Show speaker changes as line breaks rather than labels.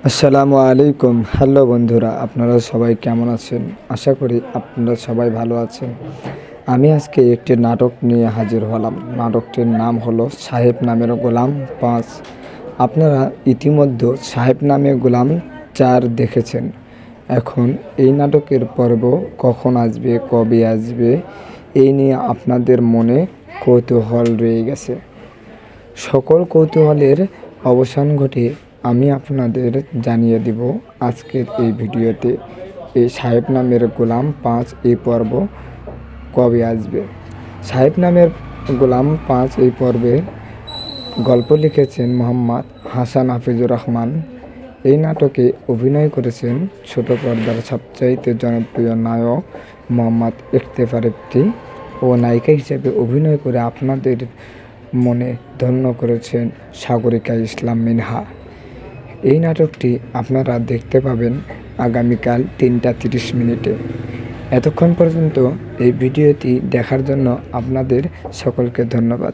আসসালামু আলাইকুম। হ্যালো বন্ধুরা, আপনারা সবাই কেমন আছেন? আশা করি আপনারা সবাই ভালো আছেন। আমি আজকে একটি নাটক নিয়ে হাজির হলাম। নাটকটির নাম হলো সাহেব নামের গোলাম ৫। আপনারা ইতিমধ্যে সাহেব নামে গোলাম ৪ দেখেছেন। এখন এই নাটকের পর্ব কখন আসবে, কবে আসবে, এই নিয়ে আপনাদের মনে কৌতূহল রয়ে গেছে। সকল কৌতূহলের অবসান ঘটে আমি আপনাদের জানিয়ে দিব আজকের এই ভিডিওতে এই সাহেব নামের গোলাম ৫ এই পর্ব কবে আসবে। সাহেব নামের গোলাম ৫ এই পর্বে গল্প লিখেছেন মোহাম্মদ হাসান হাফিজুর রহমান। এই নাটকে অভিনয় করেছেন ছোট পর্দার সবচাইতে জনপ্রিয় নায়ক মোহাম্মদ ইফতেখার ইফতি ও নায়িকা হিসেবে অভিনয় করে আপনাদের মনে ধন্য করেছেন সাগরিকা ইসলাম মিনহা। এই নাটকটি আপনারা দেখতে পাবেন আগামীকাল ৩টা ৩০ মিনিটে। এতক্ষণ পর্যন্ত এই ভিডিওটি দেখার জন্য আপনাদের সকলকে ধন্যবাদ।